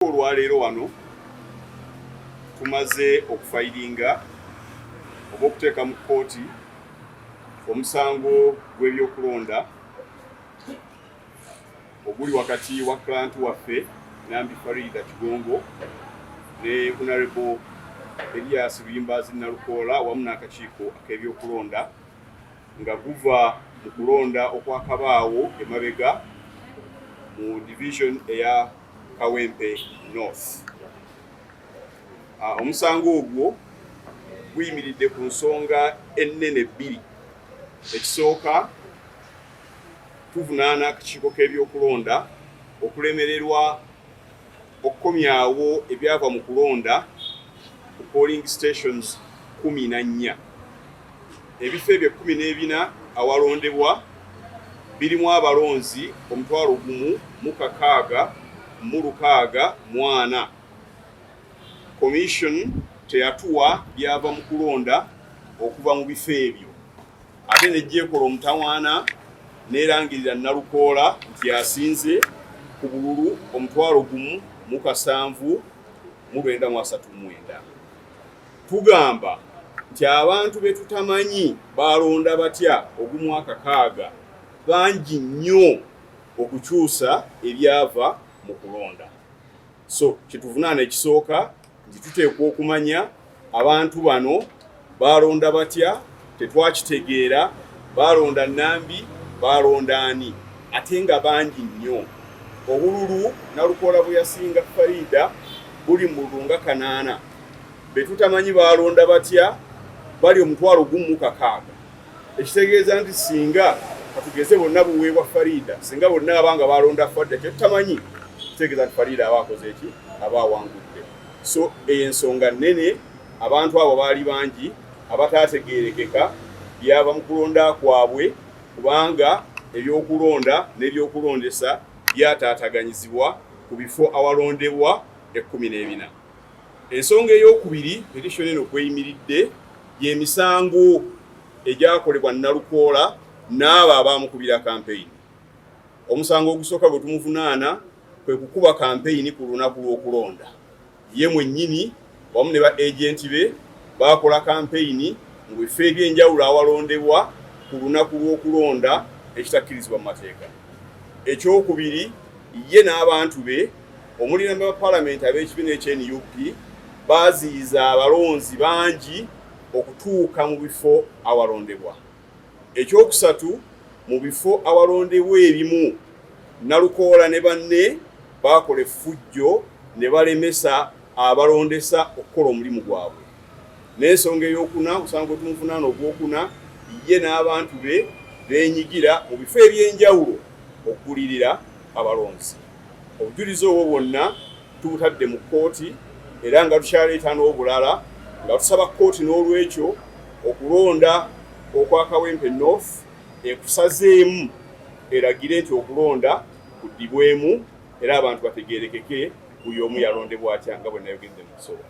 Olwaleero wano tumaze okufayiringa oba okuteeka mu kkooti omusango gw'ebyokulonda oguli wakati wa client waffe Nambi Farida Kigongo ne Honorable Elias Luyimbazi Nalukoola wamu n'akakiiko ak'ebyokulonda nga guva mu kulonda okwakabaawo emabega mu division eya Kawempe North. Omusango ogwo guyimiridde ku nsonga ennene bbiri. Ekisooka tuvunaana akakiiko k'ebyokulonda okulemererwa okukomyawo ebyava mu kulonda ku polling stations 14. Ebifo ebyo 14 awalondebwa birimu abalonzi 1,640. Commission teyatuwa byava mu kulonda okuva mu bifo ebyo. Ate nejjeekola omutawaana neerangirira Nalukoola nti yasinze ku bululu 1,739. Tugamba nti abantu be tutamanyi balonda batya ogw'omwaka 6 bangi nnyo okukyusa ebyava mu kulonda. So kituvunaana ekisooka nti tuteekwa okumanya abantu bano balonda batya, tetwakitegeera, balonda Nambi, balonda ani, ate nga bangi nnyo. Obululu Nalukoola bwe yasinga Farida buli mu bulunga 8. Be tutamanyi balonda batya bali 1,600. Ekitegeeza nti singa katugeze bonna buweebwa Farida, singa bonna abanga balonda Farida, kyetutamanyi kitegeeza nti Farida aba akoze eki, aba awangudde. So ensonga nnene, abantu abo baali bangi abataategeerekeka byava mu kulonda kwabwe kubanga ebyokulonda n'ebyokulondesa byataataganyizibwa ku bifo awalondebwa 14. Ensonga ey'okubiri petition eno kweyimiridde y'emisango egyakolebwa Nalukoola n'abo abamukubira campaign. Omusango ogusooka gwe tumuvunaana kwe kukuba campaign ku lunaku lw'okulonda. Ye mwennyini wamu ne ba agenti be bakola campaign mu bifo eby'enjawulo awalondebwa ku lunaku lw'okulonda ekitakkirizibwa mu mateeka. Ekyokubiri, ye n'abantu be omulinambe wa Parliament ab'ekibiina ekye-NUP baaziyiza abalonzi bangi okutuuka mu bifo awalondebwa. Ekyokusatu, mu bifo awalondebwa ebimu Nalukoola ne banne baakola effujjo ne balemesa abalondesa okukola omulimu gwabwe. N'ensonga ey'okuna, omusango tumuvunaana ogwokuna, ye n'abantu be beenyigira mu bifo eby'enjawulo okugulirira abalonzi. Obujulizi obwo bwonna tubutadde mu kkooti era nga tukyaleeta n'obulala nga tusaba kkooti n'olwekyo okulonda okwa Kawempe North ekusazeemu eragire nti okulonda kuddibwemu era abantu bategeerekeke buli omu yalondebwa atya nga bwe nayogedde mu kusooka.